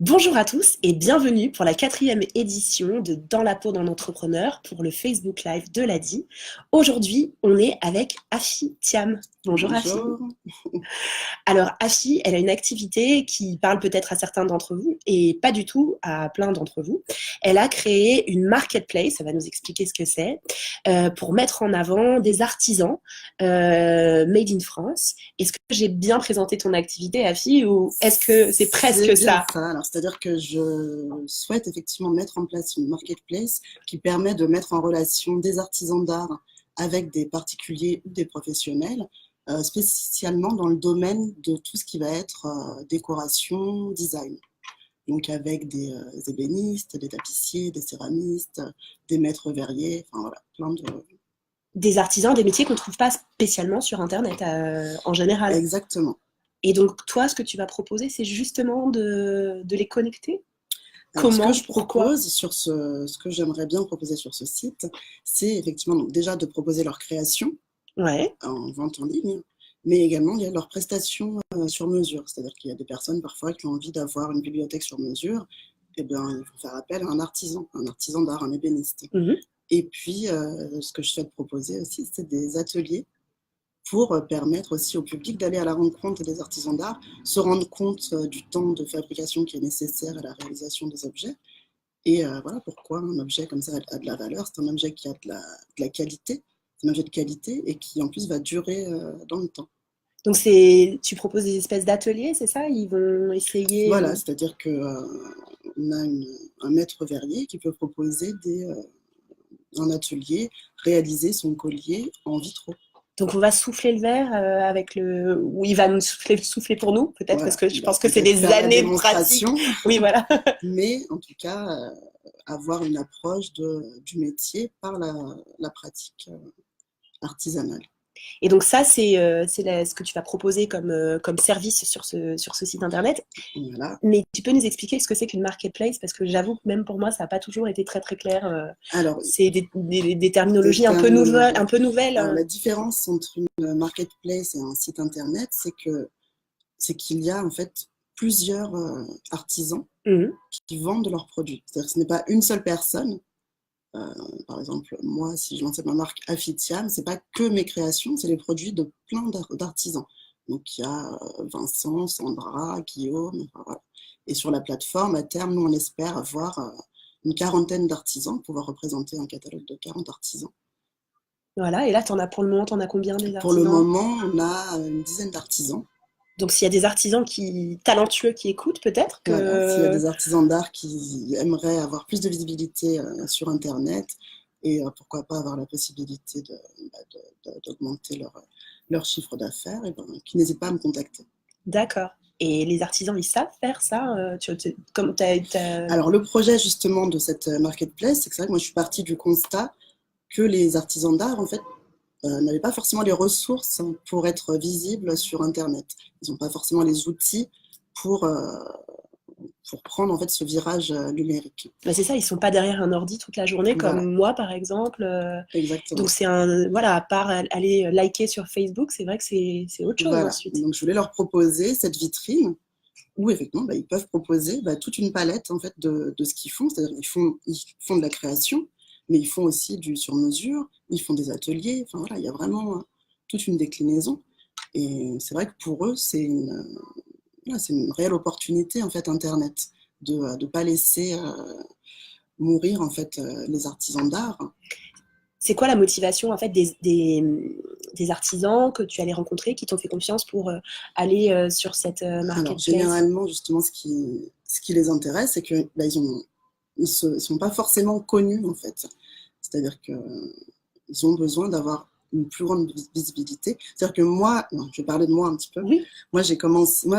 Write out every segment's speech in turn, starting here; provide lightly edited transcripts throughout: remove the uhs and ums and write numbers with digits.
Bonjour à tous et bienvenue pour la quatrième édition de Dans la peau d'un entrepreneur pour le Facebook Live de l'ADI. Aujourd'hui, on est avec Afi Thiam. Bonjour Afi. Bonjour. Alors Afi, elle a une activité qui parle peut-être à certains d'entre vous et pas du tout à plein d'entre vous. Elle a créé une marketplace, ça va nous expliquer ce que c'est, pour mettre en avant des artisans made in France. Est-ce que j'ai bien présenté ton activité, Afi, ou est-ce que c'est C'est presque bien ça? ça. Alors, c'est-à-dire que je souhaite effectivement mettre en place une marketplace qui permet de mettre en relation des artisans d'art avec des particuliers ou des professionnels, spécialement dans le domaine de tout ce qui va être décoration, design. Donc avec des ébénistes, des tapissiers, des céramistes, des maîtres verriers, enfin voilà, plein de... Des artisans, des métiers qu'on ne trouve pas spécialement sur Internet en général. Exactement. Et donc, toi, ce que tu vas proposer, c'est justement de les connecter. Alors, ce que Comment? je Pourquoi? propose sur ce que j'aimerais bien proposer sur ce site, c'est effectivement donc déjà de proposer leur création Ouais. en vente en ligne, mais également il y a leurs prestations sur mesure. C'est-à-dire qu'il y a des personnes parfois qui ont envie d'avoir une bibliothèque sur mesure, et bien ils vont faire appel à un artisan d'art, un ébéniste. Mhm. Et puis, ce que je souhaite proposer aussi, c'est des ateliers pour permettre aussi au public d'aller à la rencontre des artisans d'art, se rendre compte du temps de fabrication qui est nécessaire à la réalisation des objets. Et voilà pourquoi un objet comme ça a de la valeur. C'est un objet qui a de la qualité, c'est un objet de qualité et qui en plus va durer dans le temps. Donc, tu proposes des espèces d'ateliers, c'est ça? Ils vont essayer. Voilà, c'est-à-dire qu'on a un maître verrier qui peut proposer un atelier, réaliser son collier en vitraux. Donc, on va souffler le verre avec le. Ou il va nous souffler pour nous, peut-être, parce Voilà, que je il va pense que c'est peut-être des faire la années de pratique. démonstration, Oui, voilà. mais en tout cas, avoir une approche du métier par la pratique artisanale. Et donc, ça, c'est ce que tu vas proposer comme service sur ce site internet. Voilà. Mais tu peux nous expliquer ce que c'est qu'une marketplace? Parce que j'avoue que même pour moi, ça n'a pas toujours été très très clair. Alors, C'est des des terminologies un peu nouvelles. terminologies. Un peu nouvelles. Alors, la différence entre une marketplace et un site internet, c'est qu'il y a en fait plusieurs artisans Mhm. qui vendent leurs produits. C'est-à-dire que ce n'est pas une seule personne. Par exemple, moi, si je lançais ma marque Affitiam, c'est pas que mes créations, c'est les produits de plein d'artisans. Donc, il y a Vincent, Sandra, Guillaume, enfin, voilà. Et sur la plateforme, à terme, nous, on espère avoir une quarantaine d'artisans, pouvoir représenter un catalogue de 40 artisans. Voilà. Et là, pour le moment, tu en as combien des Pour le artisans? moment, on a une dizaine d'artisans. Donc, s'il y a des artisans talentueux qui écoutent, peut-être Voilà, s'il y a que. des artisans d'art qui aimeraient avoir plus de visibilité sur Internet et pourquoi pas avoir la possibilité d'augmenter leur chiffre d'affaires, et ben, qui n'hésitent pas à me contacter. D'accord. Et les artisans, ils savent faire ça? Comme Alors, le projet justement de cette marketplace, c'est que c'est vrai que moi je suis partie du constat que les artisans d'art, en fait, n'avaient pas forcément les ressources pour être visibles sur Internet. Ils n'ont pas forcément les outils pour, euh, pour prendre en fait ce virage numérique. Bah, c'est ça, ils sont pas derrière un ordi toute la journée Voilà, comme moi, par exemple. Donc, exactement. c'est un. Voilà, à part aller liker sur Facebook, c'est vrai que c'est autre chose Voilà, ensuite. donc je voulais leur proposer cette vitrine où effectivement bah, ils peuvent proposer toute une palette en fait, de ce qu'ils font, c'est-à-dire ils font de la création, mais ils font aussi du sur-mesure, ils font des ateliers, enfin voilà, il y a vraiment toute une déclinaison. Et c'est vrai que pour eux, voilà, c'est une réelle opportunité en fait Internet de ne pas laisser mourir en fait les artisans d'art. C'est quoi la motivation en fait des artisans que tu allais rencontrer, qui t'ont fait confiance pour aller sur cette Alors marketplace? généralement justement ce qui les intéresse, c'est que bah, ils sont pas forcément connus en fait. C'est-à-dire qu'ils ont besoin d'avoir une plus grande visibilité. C'est-à-dire que moi, non, je vais parler de moi un petit peu. Oui, Moi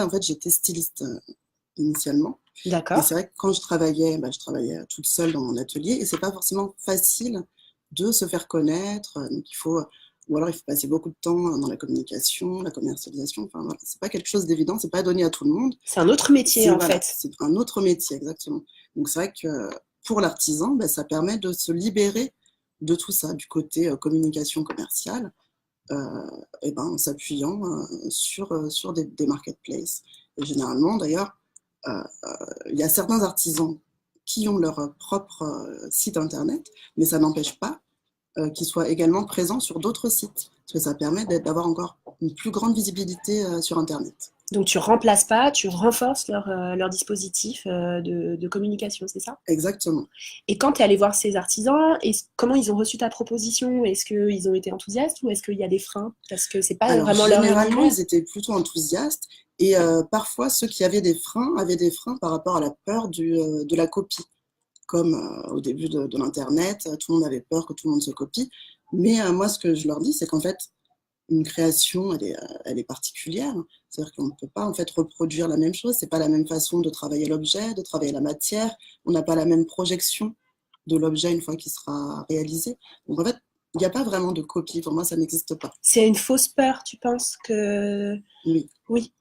en fait j'étais styliste initialement. Et d'accord. c'est vrai que quand je travaillais toute seule dans mon atelier et c'est pas forcément facile de se faire connaître. Donc ou alors il faut passer beaucoup de temps dans la communication, la commercialisation. Enfin voilà, c'est pas quelque chose d'évident, c'est pas donné à tout le monde. C'est un autre métier en Voilà, fait. c'est un autre métier exactement. Donc c'est vrai que pour l'artisan, ben, ça permet de se libérer de tout ça, du côté communication commerciale, en s'appuyant sur des marketplaces. Et généralement, d'ailleurs, il y a certains artisans qui ont leur propre site internet, mais ça n'empêche pas qu'ils soient également présents sur d'autres sites, parce que ça permet d'avoir encore une plus grande visibilité sur internet. Donc tu remplaces pas, tu renforces leur dispositif de communication, c'est ça? Exactement. Et quand tu es allé voir ces artisans, comment ils ont reçu ta proposition? Est-ce qu'ils ont été enthousiastes ou est-ce qu'il y a des freins? Parce que c'est pas Alors, vraiment leur généralement, univers. ils étaient plutôt enthousiastes et parfois, ceux qui avaient des freins par rapport à la peur de la copie. Comme au début de l'internet, tout le monde avait peur que tout le monde se copie. Mais moi, ce que je leur dis, c'est qu'en fait, une création, elle est particulière. C'est-à-dire qu'on ne peut pas en fait reproduire la même chose. C'est pas la même façon de travailler l'objet, de travailler la matière. On n'a pas la même projection de l'objet une fois qu'il sera réalisé. Donc en fait, il n'y a pas vraiment de copie. Pour moi, ça n'existe pas. C'est une fausse peur, tu penses que... Oui. Oui,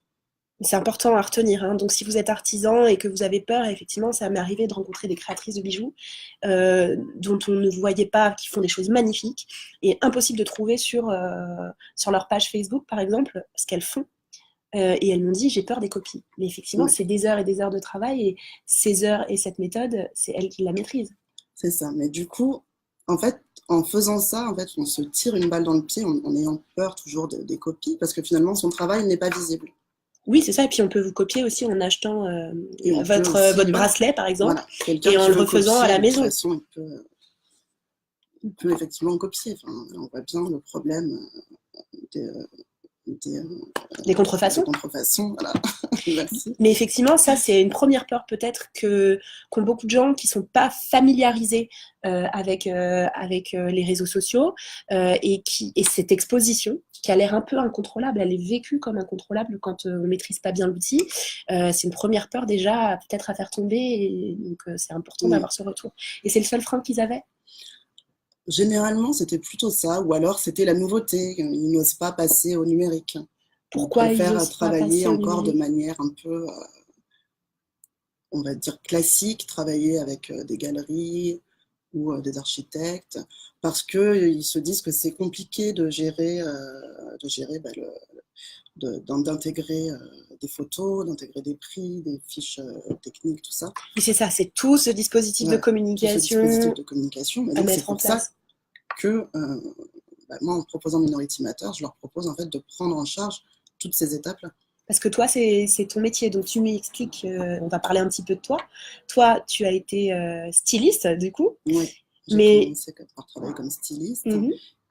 c'est important à retenir, hein. Donc si vous êtes artisan et que vous avez peur, effectivement, ça m'est arrivé de rencontrer des créatrices de bijoux dont on ne voyait pas, qui font des choses magnifiques, et impossible de trouver sur leur page Facebook, par exemple, ce qu'elles font. Et elles m'ont dit, j'ai peur des copies. Mais effectivement, Oui. c'est des heures et des heures de travail, et ces heures et cette méthode, c'est elles qui la maîtrisent. C'est ça. Mais du coup, en fait, en faisant ça, en fait, on se tire une balle dans le pied en ayant peur toujours des copies, parce que finalement, son travail n'est pas visible. Oui, c'est ça. Et puis on peut vous copier aussi en achetant votre bracelet, par exemple, voilà, et en le refaisant à la maison. De toute façon, il peut effectivement copier. Enfin, on voit bien le problème des contrefaçons. Des contrefaçons, voilà. Merci. Mais effectivement, ça, c'est une première peur peut-être qu'ont beaucoup de gens qui ne sont pas familiarisés avec les réseaux sociaux et cette exposition qui a l'air un peu incontrôlable, elle est vécue comme incontrôlable quand on ne maîtrise pas bien l'outil. C'est une première peur déjà peut-être à faire tomber, et donc c'est important d'avoir ce retour. Et c'est le seul frein qu'ils avaient? Généralement, c'était plutôt ça, ou alors c'était la nouveauté. Ils n'osent pas passer au numérique. Pourquoi ils préfèrent n'osent pas travailler passer au encore de numérique? manière un peu, on va dire, classique, travailler avec des galeries ou des architectes, parce qu'ils se disent que c'est compliqué de gérer d'intégrer des photos, d'intégrer des prix, des fiches techniques, tout ça. Oui, c'est ça, c'est tout ce dispositif de communication Mais donc, c'est pour ça que moi, en proposant Minority Matter, je leur propose en fait de prendre en charge toutes ces étapes-là. Parce que toi, c'est ton métier, donc tu m'expliques, on va parler un petit peu de toi. Toi, tu as été styliste, du coup. Oui, j'ai commencé par travailler comme styliste.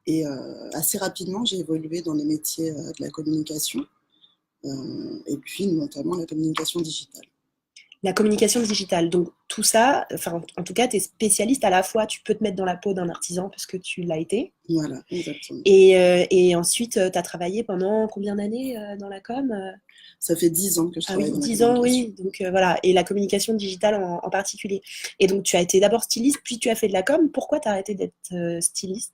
Et assez rapidement, j'ai évolué dans les métiers de la communication, et puis notamment la communication digitale. La communication digitale, donc tout ça, enfin en tout cas, tu es spécialiste à la fois, tu peux te mettre dans la peau d'un artisan parce que tu l'as été. Voilà, exactement. Et ensuite, tu as travaillé pendant combien d'années dans la com? Ça fait 10 ans que je travaille dans la 10 ans, oui. Donc voilà, et la communication digitale en particulier. Et donc tu as été d'abord styliste, puis tu as fait de la com. Pourquoi tu as arrêté d'être styliste?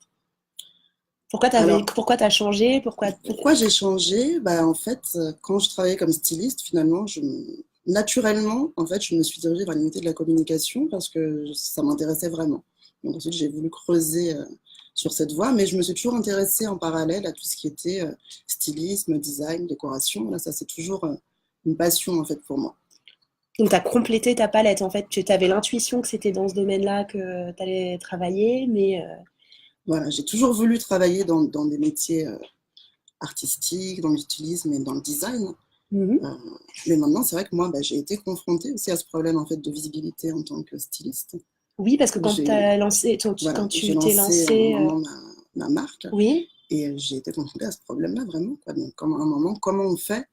Pourquoi tu as changé? Pourquoi j'ai changé? En fait, quand je travaillais comme styliste, finalement, naturellement, en fait, je me suis dirigée vers les métiers de la communication parce que ça m'intéressait vraiment. Donc ensuite, j'ai voulu creuser sur cette voie, mais je me suis toujours intéressée en parallèle à tout ce qui était stylisme, design, décoration. Là, ça, c'est toujours une passion, en fait, pour moi. Donc, tu as complété ta palette, en fait. Tu avais l'intuition que c'était dans ce domaine-là que tu allais travailler, mais... Voilà, j'ai toujours voulu travailler dans des métiers artistiques, dans l'utilisme et dans le design. Mais maintenant, c'est vrai que moi, j'ai été confrontée aussi à ce problème en fait, de visibilité en tant que styliste. Oui, parce que quand tu t'es lancé ma marque, oui. Et j'ai été confrontée à ce problème-là vraiment. Donc, à un moment, comment on fait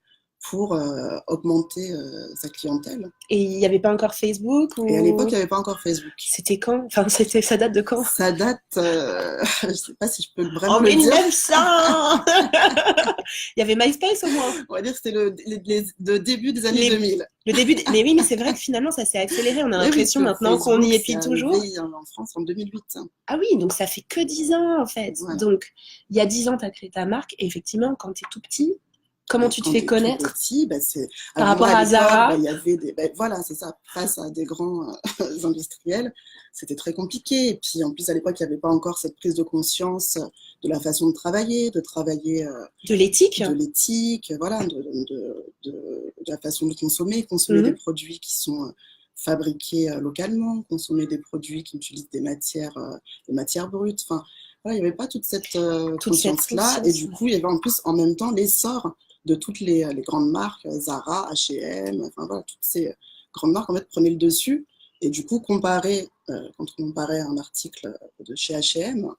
pour augmenter sa clientèle? Et il n'y avait pas encore Facebook Et à l'époque, il n'y avait pas encore Facebook. C'était quand? Enfin, ça date de quand? Ça date, je ne sais pas si je peux vraiment le dire. En 1900 Il y avait MySpace au moins. On va dire que c'était le début des années 2000. Mais oui, mais c'est vrai que finalement, ça s'est accéléré. On a l'impression maintenant qu'on y est depuis toujours. En France en 2008. Ah oui, donc ça fait que 10 ans en fait. Voilà. Donc, il y a 10 ans, tu as créé ta marque. Et effectivement, quand tu es tout petit, Comment tu te quand fais tu es tout connaître petit, par alors moi, rapport à à l'époque, Zara? il y avait voilà, c'est ça, face à des grands industriels, c'était très compliqué. Et puis en plus, à l'époque, il n'y avait pas encore cette prise de conscience de la façon de travailler De l'éthique? de l'éthique, voilà, de la façon de consommer des Mhm. produits qui sont fabriqués localement, consommer des produits qui utilisent des matières brutes. Enfin, voilà, il n'y avait pas toute cette Toute cette conscience-là. Et conscience. du coup, il y avait en plus en même temps l'essor de toutes les grandes marques, Zara, H&M, enfin voilà, toutes ces grandes marques en fait prenaient le dessus. Et du coup, quand on comparait un article de chez H&M,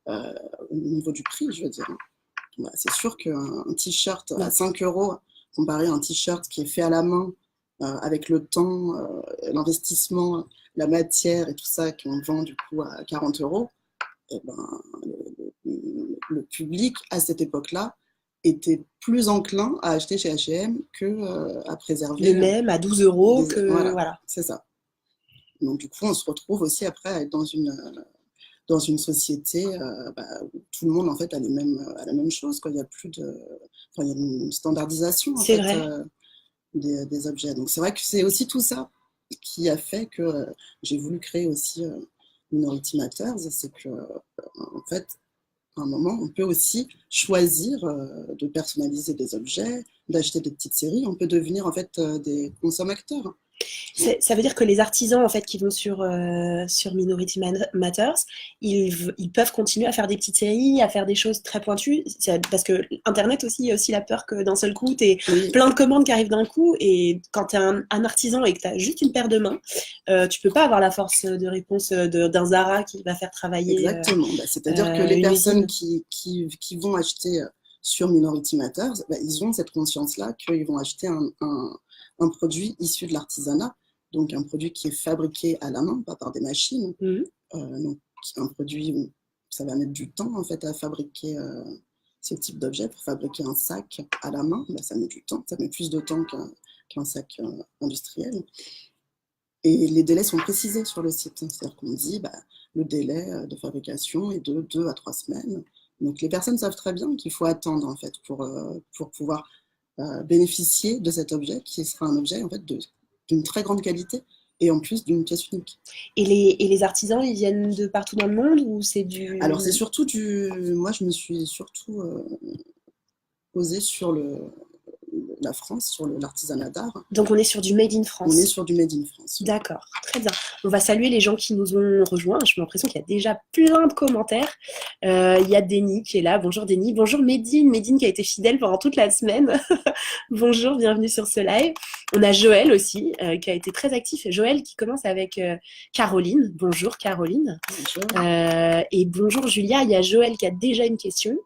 au niveau du prix, je veux dire, hein, bah, c'est sûr qu'un t-shirt à Ouais. 5 euros comparé à un t-shirt qui est fait à la main, avec le temps, l'investissement, la matière et tout ça, qu'on vend du coup à 40 euros, et ben, le public à cette époque-là était plus enclin à acheter chez H&M que à Le préserver même à 12 euros que. voilà, Voilà. c'est ça. Donc du coup, on se retrouve aussi après à être dans une société où tout le monde en fait a la même chose, quoi. Il y a plus de, enfin, il y a une standardisation en C'est fait vrai. des objets. Donc c'est vrai que c'est aussi tout ça qui a fait que j'ai voulu créer aussi Minority Matters, c'est que en fait à un moment on peut aussi choisir de personnaliser des objets, d'acheter des petites séries, on peut devenir en fait des consommateurs. Ça veut dire que les artisans en fait qui vont sur Minority Matters, ils peuvent continuer à faire des petites séries, à faire des choses très pointues. Parce que Internet aussi, il y a aussi la peur que d'un seul coup, tu aies Oui, plein de commandes qui arrivent d'un coup. Et quand tu es un artisan et que tu as juste une paire de mains, tu peux pas avoir la force de réponse d'un Zara qui va faire travailler exactement. C'est-à-dire que les une personnes usine. qui vont acheter sur Minority Matters, ils ont cette conscience-là qu'ils vont acheter un produit issu de l'artisanat, donc un produit qui est fabriqué à la main, pas par des machines. Mhm. Donc un produit où ça va mettre du temps en fait à fabriquer ce type d'objet. Pour fabriquer un sac à la main, ça met du temps, ça met plus de temps qu'un sac industriel. Et les délais sont précisés sur le site. C'est-à-dire qu'on dit le délai de fabrication est de 2 à 3 semaines. Donc les personnes savent très bien qu'il faut attendre en fait pour pouvoir bénéficier de cet objet qui sera un objet en fait d'une très grande qualité et en plus d'une pièce unique. Et les artisans, ils viennent de partout dans le monde ou c'est du. Alors c'est surtout moi je me suis surtout posée sur la France, sur l'artisanat d'art. Donc on est sur du Made in On est France. sur du Made in France. Oui. D'accord, très bien. On va saluer les gens qui nous ont rejoints. J'ai l'impression qu'il y a déjà plein de commentaires. Il y a Denis qui est là. Bonjour Denis. Bonjour Médine. Médine qui a été fidèle pendant toute la semaine. Bonjour, bienvenue sur ce live. On a Joël aussi qui a été très actif. Joël qui commence avec Caroline. Bonjour Caroline. Bonjour. Et bonjour Julia. Il y a Joël qui a déjà une question.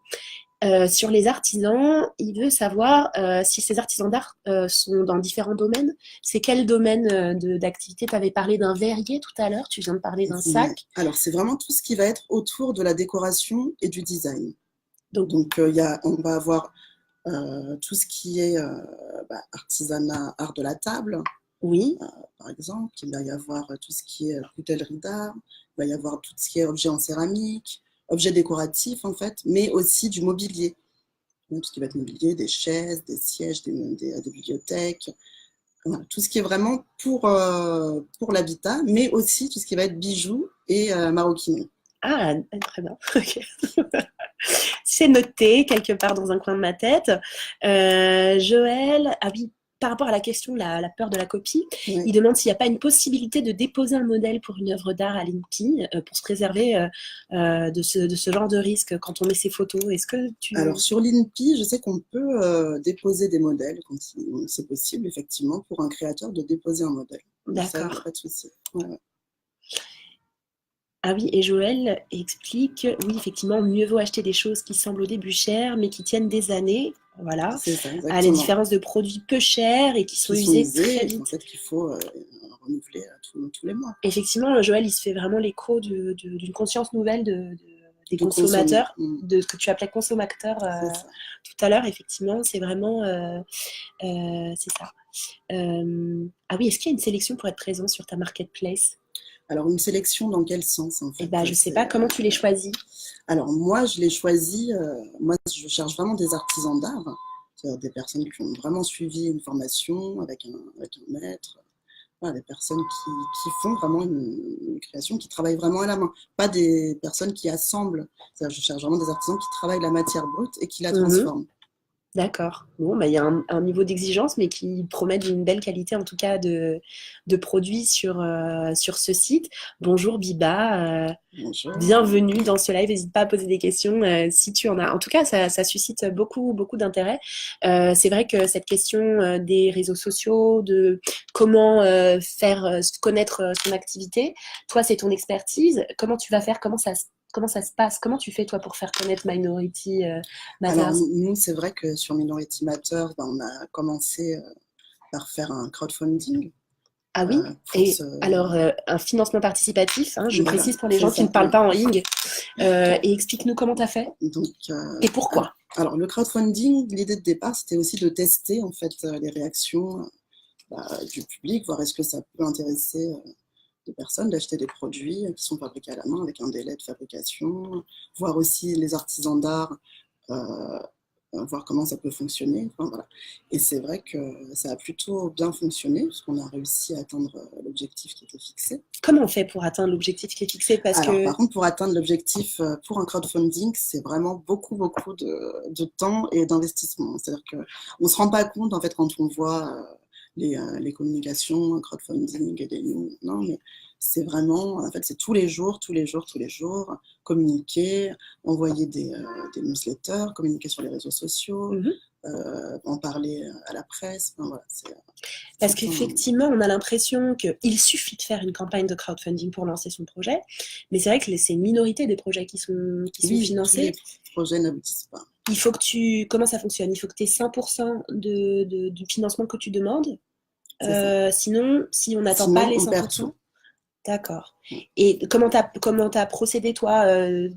Sur les artisans, il veut savoir si ces artisans d'art sont dans différents domaines. C'est quel domaine d'activité? Tu avais parlé d'un verrier tout à l'heure, tu viens de parler d'un Oui. sac. Alors c'est vraiment tout ce qui va être autour de la décoration et du design. Donc, Donc on va avoir tout ce qui est artisanat, art de la table, oui, par exemple. Il va y avoir tout ce qui est coutellerie d'art, il va y avoir tout ce qui est objet en céramique, objets décoratifs en fait, mais aussi du mobilier. Donc, tout ce qui va être mobilier, des chaises, des sièges, des bibliothèques, voilà, tout ce qui est vraiment pour l'habitat, mais aussi tout ce qui va être bijoux et maroquinerie. ah, très bien. Ok. C'est noté quelque part dans un coin de ma tête. Joël, ah oui, par rapport à la question, la peur de la copie, Ouais. il demande s'il n'y a pas une possibilité de déposer un modèle pour une œuvre d'art à l'INPI pour se préserver de ce genre de risque quand on met ses photos. Est-ce que tu. Alors sur l'INPI, je sais qu'on peut déposer des modèles quand c'est possible, effectivement, pour un créateur de déposer un modèle. Donc ça, il n'y a D'accord. pas de souci. Ouais, ouais. Ah oui, et Joël explique, oui, effectivement, mieux vaut acheter des choses qui semblent au début chères, mais qui tiennent des années, voilà, C'est ça, à la exactement. différence de produits peu chers et qui sont Qui sont usés très usés et qu'en vite. fait qu'il faut renouveler tous les mois. Effectivement, Joël, il se fait vraiment l'écho d'une conscience nouvelle des De consommer. consommateurs, de ce que tu appelais consommateurs C'est ça. tout à l'heure. Effectivement, c'est vraiment, c'est ça. Ah oui, est-ce qu'il y a une sélection pour être présent sur ta marketplace? Alors une sélection dans quel sens en Eh fait ben, je sais pas, comment tu les choisis? Alors moi je l'ai choisi, moi je cherche vraiment des artisans d'art C'est-à-dire des personnes qui ont vraiment suivi une formation avec un maître. Voilà, des personnes qui font vraiment une création, qui travaillent vraiment à la main. Pas des personnes qui assemblent. C'est-à-dire, je cherche vraiment des artisans qui travaillent la matière brute et qui la Mhm. transforment. D'accord. Bon, bah, il y a un niveau d'exigence, mais qui promet une belle qualité, en tout cas, de produits sur ce site. Bonjour Biba, Bonjour. bienvenue dans ce live. N'hésite pas à poser des questions si tu en as. En tout cas, ça suscite beaucoup, beaucoup d'intérêt. C'est vrai que cette question des réseaux sociaux, de comment faire connaître son activité, toi, c'est ton expertise. Comment tu vas faire? Comment ça se passe? Comment tu fais, toi, pour faire connaître Minority Alors, Matters? nous, c'est vrai que sur Minority Matters, on a commencé par faire un crowdfunding Ah oui? pour Et se... alors, un financement participatif, hein, je Voilà, précise pour les c'est gens qui ne ça, parlent oui. pas en ing. Et explique-nous comment tu as fait Donc, et pourquoi. alors, le crowdfunding, l'idée de départ, c'était aussi de tester en fait les réactions du public, voir est-ce que ça peut intéresser des personnes d'acheter des produits qui sont fabriqués à la main avec un délai de fabrication, voir aussi les artisans d'art, euh, voir comment ça peut fonctionner. Enfin, voilà. Et c'est vrai que ça a plutôt bien fonctionné, puisqu'on a réussi à atteindre l'objectif qui était fixé. Comment on fait pour atteindre l'objectif qui est fixé? Parce Alors, que par contre, pour atteindre l'objectif pour un crowdfunding, c'est vraiment beaucoup, beaucoup de temps et d'investissement. C'est-à-dire qu'on ne se rend pas compte, en fait, quand on voit les communications, crowdfunding et des news. Non, mais c'est vraiment, en fait, c'est tous les jours, tous les jours, tous les jours, communiquer, envoyer des newsletters, communiquer sur les réseaux sociaux, Mhm. en parler à la presse. Enfin, voilà, c'est Parce tout un... qu'effectivement, on a l'impression qu'il suffit de faire une campagne de crowdfunding pour lancer son projet, mais c'est vrai que c'est une minorité des projets qui sont Oui, tous les financés. projets n'aboutissent pas. Il faut que tu... Comment ça fonctionne? Il faut que tu aies 100% du financement que tu demandes. C'est ça. Sinon, si on n'atteint pas Sinon, les on perd tout. 100%, d'accord. Et comment t'as procédé, toi?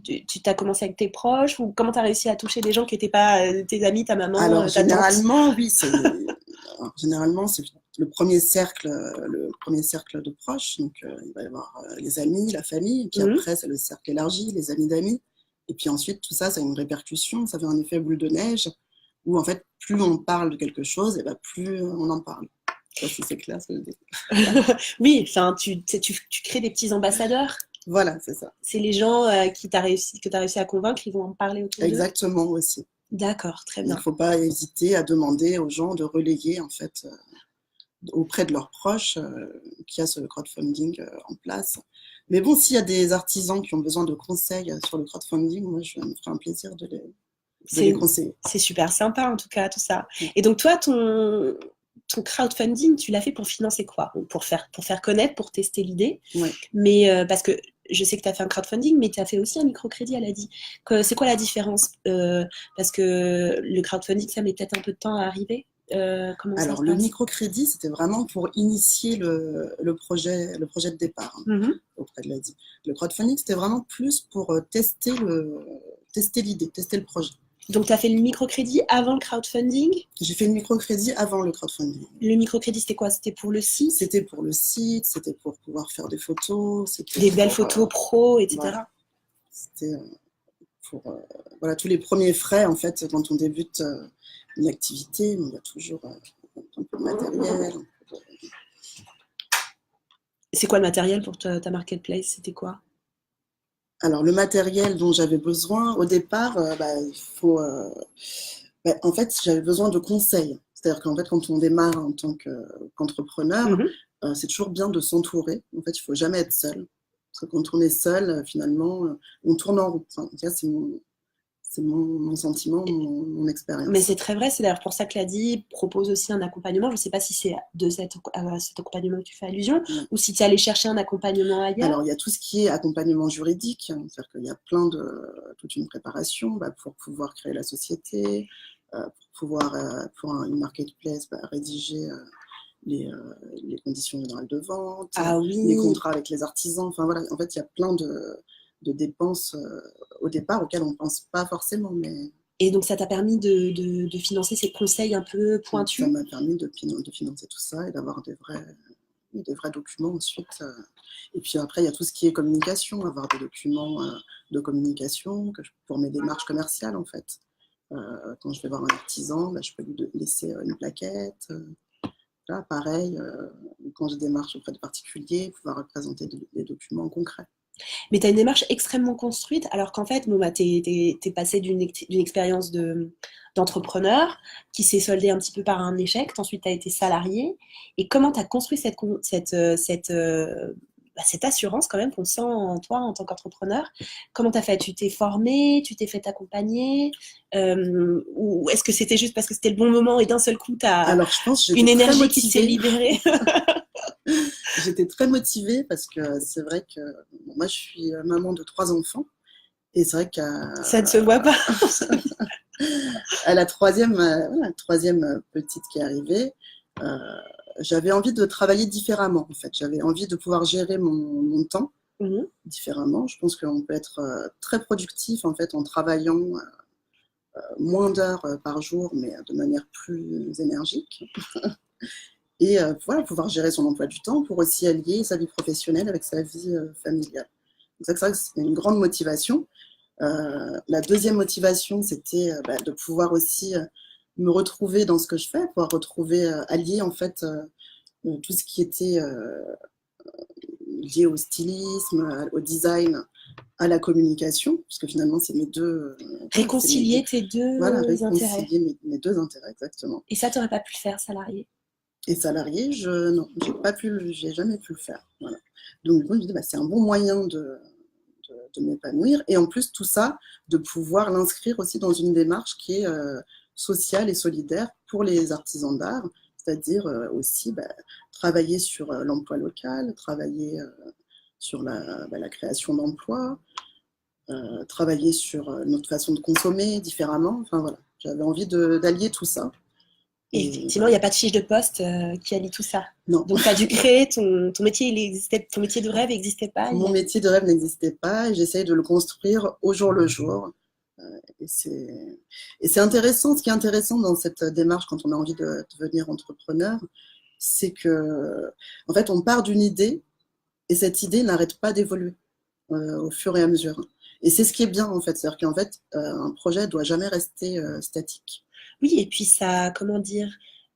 Tu t'as commencé avec tes proches ou comment t'as réussi à toucher des gens qui n'étaient pas tes amis, ta maman, Alors, ta tante? généralement, oui, généralement, c'est le premier cercle de proches. Donc, il va y avoir les amis, la famille, et puis Mhm. après, c'est le cercle élargi, les amis d'amis. Et puis ensuite, tout ça, ça a une répercussion, ça fait un effet boule de neige, où en fait, plus on parle de quelque chose, et ben, plus on en parle. Ça, c'est clair ce que je dis. Oui, enfin, tu crées des petits ambassadeurs. Voilà, c'est ça. C'est les gens que tu as réussi à convaincre, ils vont en parler autour d'eux. Exactement aussi. D'accord, très Il ne bien. faut pas hésiter à demander aux gens de relayer, en fait, auprès de leurs proches qui a ce crowdfunding en place. Mais bon, s'il y a des artisans qui ont besoin de conseils sur le crowdfunding, moi, je me ferai un plaisir de les C'est conseiller. c'est super sympa en tout cas, tout ça. Ouais. Et donc toi, ton crowdfunding, tu l'as fait pour financer quoi? Pour faire connaître, pour tester l'idée. Ouais. Mais parce que je sais que tu as fait un crowdfunding, mais tu as fait aussi un microcrédit, elle a dit. C'est quoi la différence? Parce que le crowdfunding, ça met peut-être un peu de temps à arriver. Comment ça se Alors, le passe? microcrédit, c'était vraiment pour initier le projet de départ Mhm. auprès de l'ADI. Le crowdfunding, c'était vraiment plus pour tester l'idée, tester le projet. Donc, tu as fait le microcrédit avant le crowdfunding. J'ai fait le microcrédit avant le crowdfunding. Le microcrédit, c'était quoi? C'était pour le site? C'était pour le site, c'était pour pouvoir faire des photos, c'était Des belles pour... photos pro, voilà, etc. c'était pour voilà, tous les premiers frais, en fait, quand on débute une activité, il y a toujours un peu de matériel. C'est quoi le matériel pour ta marketplace? C'était quoi? Alors, le matériel dont j'avais besoin, au départ, il faut... en fait, j'avais besoin de conseils. C'est-à-dire qu'en fait, quand on démarre en tant qu'entrepreneur, Mhm. c'est toujours bien de s'entourer. En fait, il ne faut jamais être seul. Parce que quand on est seul, finalement, on tourne en route. Enfin, c'est mon sentiment, mon Mais expérience. c'est très vrai, c'est d'ailleurs pour ça que l'ADI propose aussi un accompagnement. Je ne sais pas si c'est de cet accompagnement que tu fais allusion Ouais. ou si tu es allé chercher un accompagnement ailleurs. Alors, il y a tout ce qui est accompagnement juridique, c'est-à-dire qu'il y a toute une préparation pour pouvoir créer la société, pour pouvoir, pour une marketplace, rédiger les conditions générales de vente, Ah les oui. contrats avec les artisans. Enfin voilà, en fait, il y a plein de dépenses au départ auxquelles on ne pense pas forcément, mais Et donc ça t'a permis de financer ces conseils un peu ça pointus. m'a permis de financer tout ça et d'avoir des vrais documents ensuite. Et puis après, il y a tout ce qui est communication, avoir des documents de communication pour mes démarches commerciales en fait. Quand je vais voir un artisan, bah, je peux lui laisser une plaquette. Là, pareil, quand je démarche auprès de particuliers, pouvoir représenter des documents concrets. Mais tu as une démarche extrêmement construite, alors qu'en fait, bon, bah, tu es passé d'une expérience d'entrepreneur qui s'est soldée un petit peu par un échec. Ensuite, tu as été salarié. Et comment tu as construit cette assurance quand même qu'on sent en toi en tant qu'entrepreneur? Comment tu as fait? Tu t'es formé? Tu t'es fait accompagner? Ou est-ce que c'était juste parce que c'était le bon moment et d'un seul coup, tu as Alors, je pense que une j'étais très énergie qui s'est motivée. libérée? J'étais très motivée parce que c'est vrai que bon, moi, je suis maman de 3 enfants. Et c'est vrai Ça ne se voit pas. à la troisième petite qui est arrivée, euh, j'avais envie de travailler différemment, en fait. J'avais envie de pouvoir gérer mon temps Mhm. différemment. Je pense qu'on peut être très productif, en fait, en travaillant moins d'heures par jour, mais de manière plus énergique. Et voilà, pouvoir gérer son emploi du temps pour aussi allier sa vie professionnelle avec sa vie familiale. Donc, c'est vrai que c'est une grande motivation. La deuxième motivation, c'était bah, de pouvoir aussi me retrouver dans ce que je fais, pouvoir retrouver, allier en fait tout ce qui était lié au stylisme, au design, à la communication, parce que finalement, c'est mes deux, Réconcilier tes voilà, deux intérêts. réconcilier mes deux intérêts, exactement. Et ça, tu n'aurais pas pu le faire salarié. Et salarié, non, j'ai jamais pu le faire. Voilà. Donc, du coup, je me dis, bah, c'est un bon moyen de m'épanouir. Et en plus, tout ça, de pouvoir l'inscrire aussi dans une démarche qui est sociale et solidaire pour les artisans d'art, c'est-à-dire aussi bah, travailler sur l'emploi local, travailler sur la création d'emplois, travailler sur notre façon de consommer différemment. Enfin voilà, j'avais envie d'allier tout ça. Et Et effectivement, il voilà. n'y a pas de fiche de poste qui allie tout ça. Non, Donc, tu as dû créer ton métier, ton métier de rêve n'existait pas. mon métier de rêve n'existait pas et j'essaye de le construire au jour le jour. Et c'est intéressant. Ce qui est intéressant dans cette démarche quand on a envie de devenir entrepreneur, c'est que, en fait, on part d'une idée et cette idée n'arrête pas d'évoluer au fur et à mesure. Et c'est ce qui est bien, en fait. C'est-à-dire qu'en fait, un projet ne doit jamais rester statique. Oui, et puis ça, comment dire,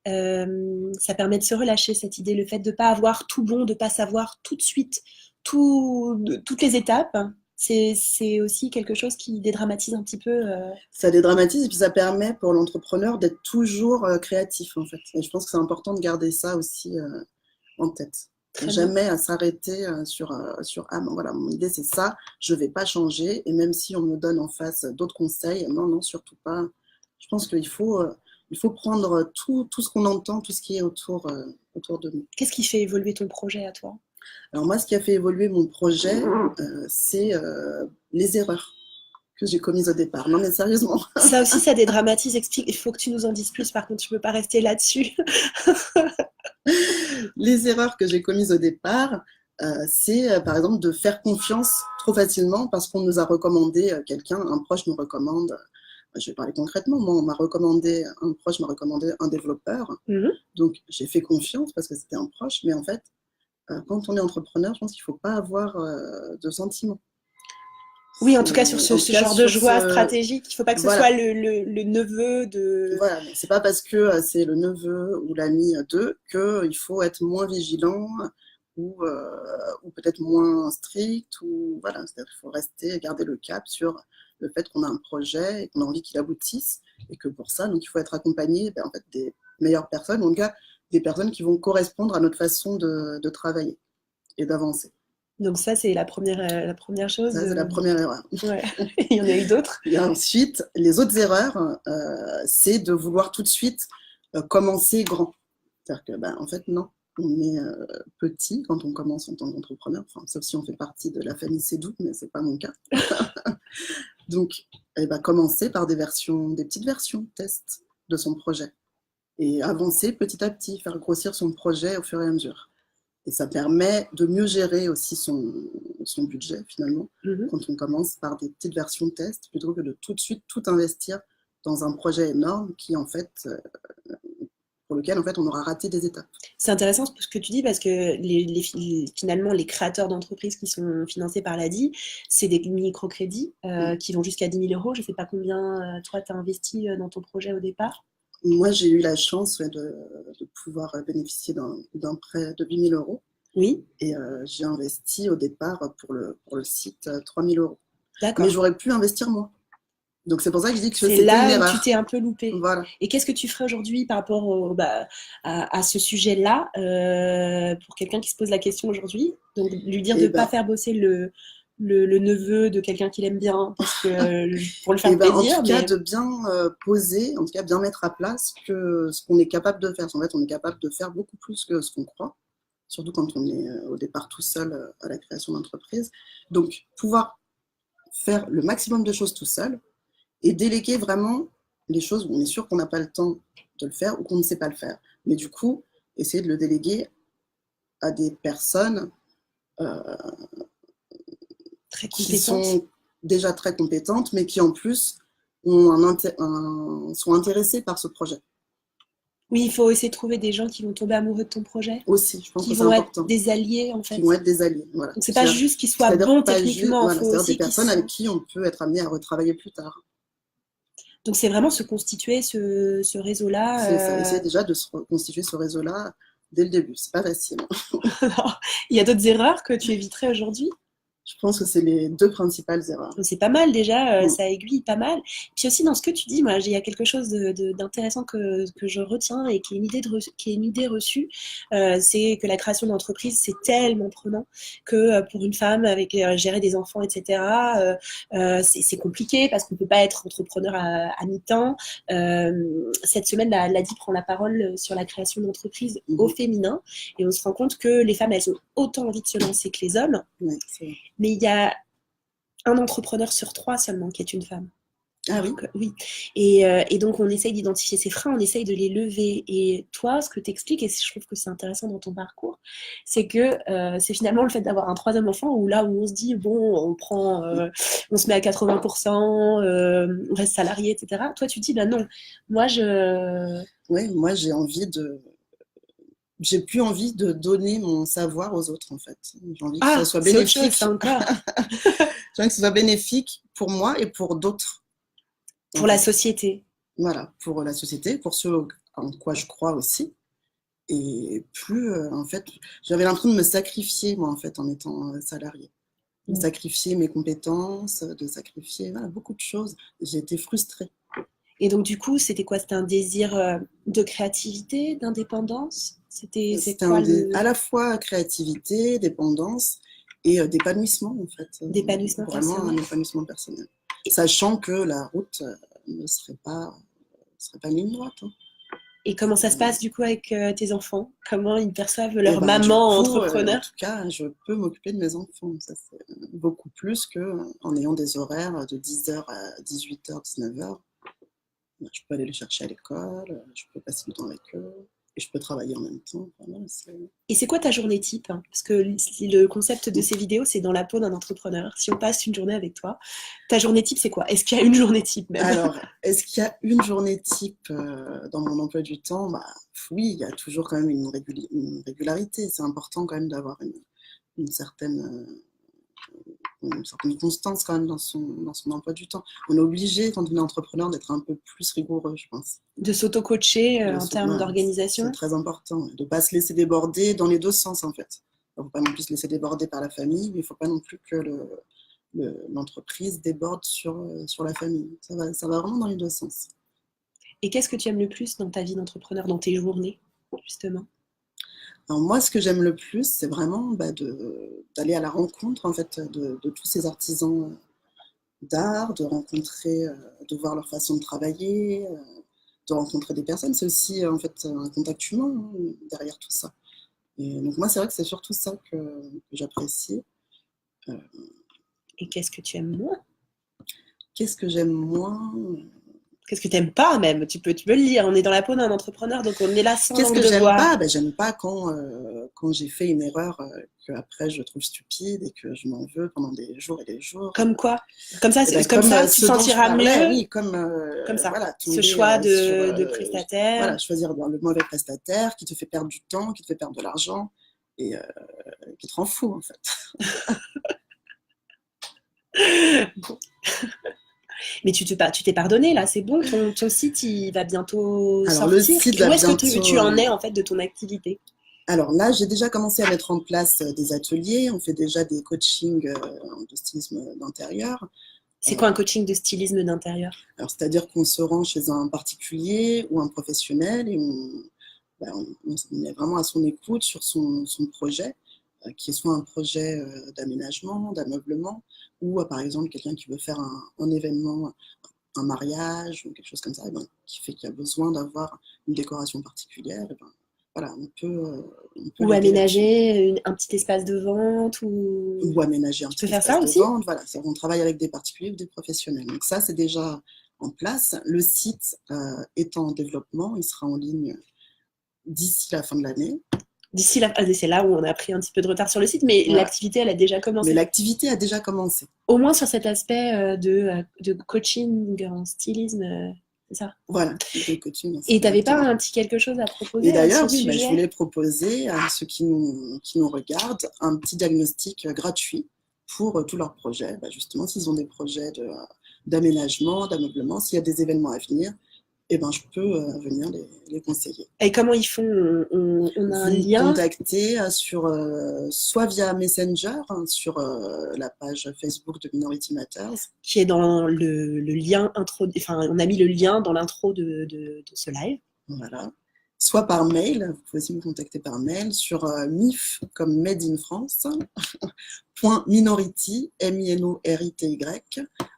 ça permet de se relâcher, cette idée, le fait de ne pas avoir tout bon, de ne pas savoir tout de suite toutes les étapes. C'est aussi quelque chose qui dédramatise un petit peu. Ça dédramatise et puis ça permet pour l'entrepreneur d'être toujours créatif, en fait. Et je pense que c'est important de garder ça aussi en tête. Très bien. Jamais à s'arrêter sur ah bon, voilà, mon idée c'est ça, je vais pas changer. Et même si on me donne en face d'autres conseils, non, non, surtout pas. Je pense il faut prendre tout ce qu'on entend, tout ce qui est autour de nous. Qu'est-ce qui fait évoluer ton projet à toi? Alors moi, ce qui a fait évoluer mon projet, c'est les erreurs que j'ai commises au départ. Non mais sérieusement. Ça aussi, ça dédramatise. Explique. Il faut que tu nous en dises plus. Par contre, tu ne peux pas rester là-dessus. Les erreurs que j'ai commises au départ, c'est par exemple de faire confiance trop facilement parce qu'on nous a recommandé quelqu'un, un proche nous recommande, je vais parler concrètement, moi un proche m'a recommandé un développeur, Mhm. donc j'ai fait confiance parce que c'était un proche, mais en fait, quand on est entrepreneur, je pense qu'il ne faut pas avoir de sentiments. Oui, en tout cas, sur En tout ce cas, genre de sur joie ce... stratégique, il ne faut pas que ce soit Voilà, le neveu de. voilà. C'est pas parce que c'est le neveu ou l'ami d'eux qu'il faut être moins vigilant ou peut-être moins strict. Ou, voilà, c'est-à-dire qu'il faut rester, garder le cap sur le fait qu'on a un projet et qu'on a envie qu'il aboutisse. Et que pour ça, donc, il faut être accompagné en fait, des meilleures personnes, en tout cas des personnes qui vont correspondre à notre façon de travailler et d'avancer. Donc ça, c'est la première chose. Ça, c'est la première erreur. Ouais. Il y en a eu d'autres. Et ensuite, les autres erreurs, c'est de vouloir tout de suite commencer grand. C'est-à-dire que, en fait, non, on est petit quand on commence en tant qu'entrepreneur, enfin, sauf si on fait partie de la famille Sédou, mais ce n'est pas mon cas. Donc, commencer par des petites versions test de son projet et avancer petit à petit, faire grossir son projet au fur et à mesure. Et ça permet de mieux gérer aussi son budget, finalement, Mhm. quand on commence par des petites versions test, plutôt que de tout de suite tout investir dans un projet énorme qui, en fait, pour lequel en fait on aura raté des étapes. C'est intéressant ce que tu dis parce que finalement, les créateurs d'entreprises qui sont financés par l'ADI, c'est des microcrédits qui vont jusqu'à 10 000 euros. Je ne sais pas combien toi, tu as investi dans ton projet au départ. Moi, j'ai eu la chance de pouvoir bénéficier d'un prêt de 8 000 euros. Oui. Et j'ai investi au départ pour le site 3 000 euros. D'accord. Mais j'aurais pu investir moins. Donc c'est pour ça que je dis que c'est c'était là une erreur. Où tu t'es un peu loupé. Voilà. Et qu'est-ce que tu ferais aujourd'hui par rapport à ce sujet-là pour quelqu'un qui se pose la question aujourd'hui? Donc lui dire de ne pas faire bosser le neveu de quelqu'un qu'il aime bien parce que, pour le faire plaisir. En tout cas, de bien poser, en tout cas bien mettre à place que ce qu'on est capable de faire. En fait, on est capable de faire beaucoup plus que ce qu'on croit, surtout quand on est au départ tout seul à la création d'entreprise. Donc pouvoir faire le maximum de choses tout seul et déléguer vraiment les choses où on est sûr qu'on n'a pas le temps de le faire ou qu'on ne sait pas le faire. Mais du coup, essayer de le déléguer à des personnes qui sont déjà très compétentes, mais qui en plus sont intéressées par ce projet. Oui, il faut essayer de trouver des gens qui vont tomber amoureux de ton projet. Aussi, je pense que c'est Qui important. vont être des alliés, en fait. Qui vont être des alliés, voilà. Donc c'est pas juste qu'ils soient bons techniquement. Voilà, c'est-à-dire des personnes avec qui on peut être amené à retravailler plus tard. Donc c'est vraiment se constituer ce réseau-là. C'est ça, essayer déjà de se constituer ce réseau-là dès le début. C'est pas facile. Il y a d'autres erreurs que tu éviterais aujourd'hui? Je pense que c'est les deux principales erreurs. C'est pas mal déjà, ça aiguille pas mal. Puis aussi dans ce que tu dis, moi, il y a quelque chose d'intéressant que je retiens et qui est une idée reçue, c'est que la création d'entreprise, c'est tellement prenant que pour une femme avec gérer des enfants, etc., c'est compliqué parce qu'on peut pas être entrepreneur à mi-temps. Cette semaine, l'ADI prend la parole sur la création d'entreprise au féminin et on se rend compte que les femmes, elles ont autant envie de se lancer que les hommes. Oui, mais il y a un entrepreneur sur 3 seulement qui est une femme. Ah oui. Oui. Et donc, on essaye d'identifier ces freins, on essaye de les lever. Et toi, ce que tu expliques, et je trouve que c'est intéressant dans ton parcours, c'est que c'est finalement le fait d'avoir un 3e enfant où là où on se dit, bon, on se met à 80%, on reste salarié, etc. Toi, tu te dis, ben non, Oui, moi, j'ai plus envie de donner mon savoir aux autres, en fait. J'ai envie que ça soit bénéfique. J'ai envie que ce soit bénéfique pour moi et pour d'autres. Pour la société. Voilà, pour la société, pour ceux en quoi je crois aussi. Et plus, en fait, j'avais l'impression de me sacrifier, moi, en fait, en étant salariée. De sacrifier mes compétences, de sacrifier beaucoup de choses. J'ai été frustrée. Et donc, du coup, c'était quoi? C'était un désir de créativité, d'indépendance? C'était à la fois créativité, dépendance et d'épanouissement, en fait. D'épanouissement personnel. Vraiment un épanouissement personnel. Sachant que la route ne serait pas une ligne droite. Hein. Et comment ça se passe, du coup, avec tes enfants? Comment ils perçoivent leur maman entrepreneur? En tout cas, je peux m'occuper de mes enfants. Ça, c'est beaucoup plus qu'en ayant des horaires de 10h à 18h, 19h. Je peux aller les chercher à l'école, je peux passer du temps avec eux, et je peux travailler en même temps. Voilà, et c'est quoi ta journée type? Parce que le concept de ces vidéos, c'est dans la peau d'un entrepreneur. Si on passe une journée avec toi, ta journée type, c'est quoi? Est-ce qu'il y a une journée type même? Alors, est-ce qu'il y a une journée type dans mon emploi du temps? Oui, il y a toujours quand même une régularité. C'est important quand même d'avoir une certaine constance quand même dans son emploi du temps. On est obligé, quand on est entrepreneur, d'être un peu plus rigoureux, je pense. De s'auto-coacher en termes d'organisation. C'est très important, de ne pas se laisser déborder dans les deux sens, en fait. Il ne faut pas non plus se laisser déborder par la famille, mais il ne faut pas non plus que l'entreprise déborde sur la famille. Ça va vraiment dans les deux sens. Et qu'est-ce que tu aimes le plus dans ta vie d'entrepreneur, dans tes journées, justement? Alors moi, ce que j'aime le plus, c'est vraiment d'aller à la rencontre en fait, de tous ces artisans d'art, de rencontrer, de voir leur façon de travailler, de rencontrer des personnes. C'est aussi en fait un contact humain derrière tout ça. Et donc moi, c'est vrai que c'est surtout ça que j'apprécie. Et qu'est-ce que tu aimes moins? Qu'est-ce que j'aime moins? Qu'est-ce que t'aimes pas même? Tu peux le lire. On est dans la peau d'un entrepreneur, donc on est là sans Qu'est-ce langue que de j'aime bois. pas? J'aime pas quand j'ai fait une erreur que après je trouve stupide et que je m'en veux pendant des jours et des jours. Comme quoi? Comme ça, Et ben, comme comme ça, tu te ce dont je sentiras parlais, mieux. oui, comme Comme ça. voilà, Ce tomber choix sur de prestataire. voilà, choisir le mauvais prestataire qui te fait perdre du temps, qui te fait perdre de l'argent et qui te rend fou en fait. Mais tu t'es pardonné là, c'est bon, ton site il va bientôt Alors le sortir. site va Où est-ce que bientôt. tu en es en fait de ton activité? Alors là, j'ai déjà commencé à mettre en place des ateliers. On fait déjà des coachings de stylisme d'intérieur. C'est quoi un coaching de stylisme d'intérieur? Alors, c'est-à-dire qu'on se rend chez un particulier ou un professionnel et on est vraiment à son écoute sur son projet, qui est soit un projet d'aménagement, d'ameublement, ou par exemple quelqu'un qui veut faire un événement, un mariage ou quelque chose comme ça, et ben, qui fait qu'il y a besoin d'avoir une décoration particulière, et ben, voilà, on peut Ou l'aider là-dessus. aménager un petit espace de vente Ou aménager un tu peux petit faire ça espace de aussi? vente. Voilà, on travaille avec des particuliers ou des professionnels. Donc ça, c'est déjà en place. Le site est en développement, il sera en ligne d'ici la fin de l'année. C'est là où on a pris un petit peu de retard sur le site, mais Voilà. l'activité elle a déjà Mais commencé. l'activité a déjà commencé. Au moins sur cet aspect de coaching en stylisme, c'est ça. Voilà, de coaching, Et t'avais pas exactement. un petit quelque chose à Et proposer à ce d'ailleurs, oui, je sujet? voulais proposer à ceux qui nous regardent un petit diagnostic gratuit pour tous leurs projets. Justement, s'ils ont des projets d'aménagement, d'ameublement, s'il y a des événements à venir, eh ben, je peux venir les conseiller. Et comment ils font? On a un Vous me lien contactez soit via Messenger, sur la page Facebook de Minority Matters. qui est dans le lien intro. Enfin, on a mis le lien dans l'intro de ce live. Voilà. Soit par mail, vous pouvez aussi me contacter par mail sur mif comme Made in France, .minority, minority,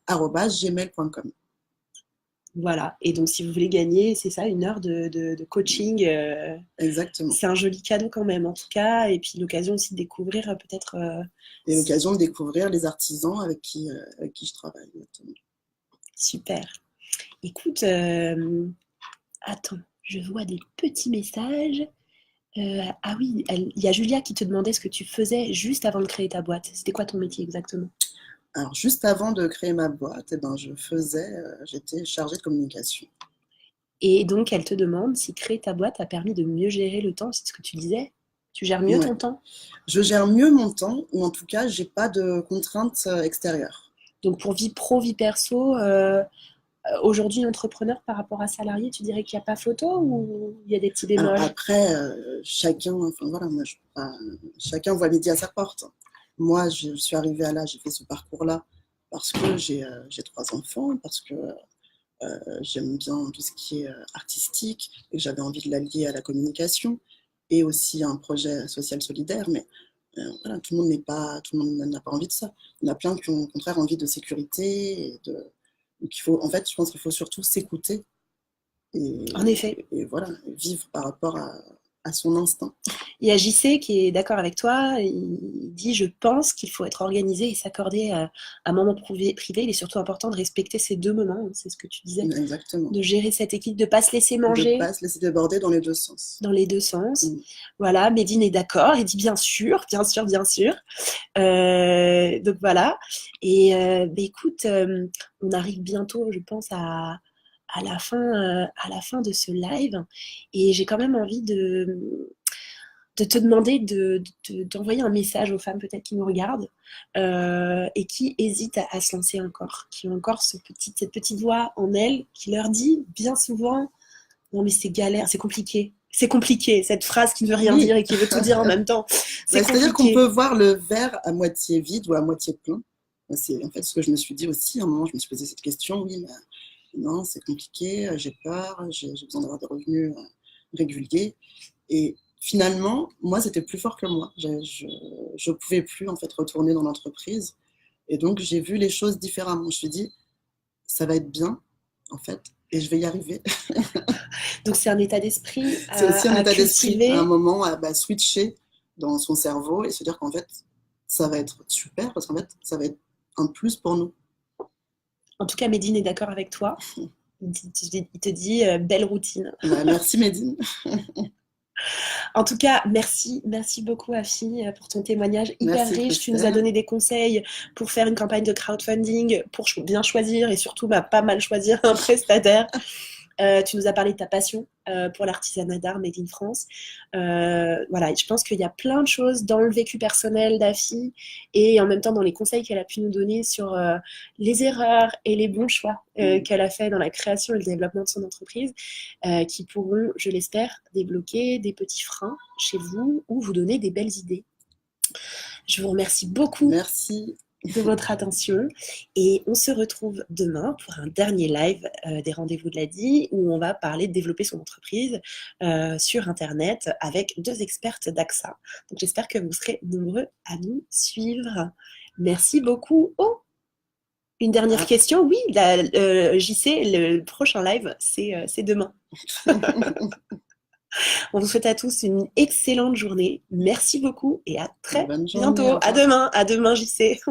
@gmail.com. Voilà. Et donc, si vous voulez gagner, c'est ça, 1 heure de coaching. Exactement. C'est un joli cadeau quand même, en tout cas. Et puis l'occasion aussi de découvrir peut-être. Et l'occasion de découvrir les artisans avec qui je travaille. Exactement. Super. Écoute, attends, je vois des petits messages. Ah oui, il y a Julia qui te demandait ce que tu faisais juste avant de créer ta boîte. C'était quoi ton métier exactement? Alors, juste avant de créer ma boîte, j'étais chargée de communication. Et donc, elle te demande si créer ta boîte a permis de mieux gérer le temps. C'est ce que tu disais? Tu gères mieux ton temps? Je gère mieux mon temps, ou en tout cas, j'ai pas de contraintes extérieures. Donc, pour vie pro, vie perso, aujourd'hui, entrepreneur par rapport à salarié, tu dirais qu'il n'y a pas photo ou il y a des petits bémols? Alors après, chacun voit midi à sa porte. Moi, je suis arrivée à là, j'ai fait ce parcours-là parce que j'ai 3 enfants, parce que j'aime bien tout ce qui est artistique et que j'avais envie de l'allier à la communication et aussi à un projet social solidaire. Mais voilà, tout le monde n'a pas envie de ça. Il y en a plein qui ont au contraire envie de sécurité donc en fait, je pense qu'il faut surtout s'écouter En effet. et voilà, vivre par rapport à son instinct. Il y a JC qui est d'accord avec toi. Il dit: Je pense qu'il faut être organisé et s'accorder un moment privé. Il est surtout important de respecter ces 2 moments. C'est ce que tu disais. Exactement. De gérer cette équipe, de ne pas se laisser De ne manger. pas se laisser déborder dans les 2 sens. Dans les 2 sens. Mmh. Voilà, Médine est d'accord. Il dit bien sûr, bien sûr, bien sûr. Donc voilà. Et écoute, on arrive bientôt, je pense, à la fin de ce live. Et j'ai quand même envie de te demander d'envoyer un message aux femmes peut-être qui nous regardent et qui hésitent à se lancer encore, qui ont encore cette petite voix en elles qui leur dit bien souvent: non mais c'est galère, c'est compliqué. C'est compliqué, cette phrase qui ne veut rien dire et qui veut tout dire en même temps. C'est-à-dire qu'on peut voir le verre à moitié vide ou à moitié plein. C'est en fait ce que je me suis dit aussi. À un moment, je me suis posé cette question. Oui, mais non, c'est compliqué, j'ai peur, j'ai besoin d'avoir des revenus réguliers. Et finalement, moi, c'était plus fort que moi. Je ne pouvais plus en fait retourner dans l'entreprise. Et donc, j'ai vu les choses différemment. Je me suis dit, ça va être bien, en fait, et je vais y arriver. Donc, c'est un état d'esprit C'est aussi un état d'esprit, à un cultiver. moment, à switcher dans son cerveau et se dire qu'en fait, ça va être super, parce qu'en fait, ça va être un plus pour nous. En tout cas, Médine est d'accord avec toi. Il te dit belle routine. Bah, merci Médine. En tout cas, merci beaucoup Afi pour ton témoignage hyper Merci riche. Tu nous as Christelle. donné des conseils pour faire une campagne de crowdfunding, pour bien choisir et surtout pas mal choisir un prestataire. Tu nous as parlé de ta passion pour l'artisanat d'art Made in France. Voilà, je pense qu'il y a plein de choses dans le vécu personnel d'Afi et en même temps dans les conseils qu'elle a pu nous donner sur les erreurs et les bons choix qu'elle a fait dans la création et le développement de son entreprise qui pourront, je l'espère, débloquer des petits freins chez vous ou vous donner des belles idées. Je vous remercie beaucoup Merci. de votre attention et on se retrouve demain pour un dernier live des Rendez-vous de l'Adi où on va parler de développer son entreprise sur Internet avec 2 expertes d'AXA. Donc j'espère que vous serez nombreux à nous suivre. Merci beaucoup. Oh, une dernière question. Oui, JC, le prochain live, c'est demain. On vous souhaite à tous une excellente journée. Merci beaucoup et à très Bonne journée, bientôt. au revoir. À demain, JC.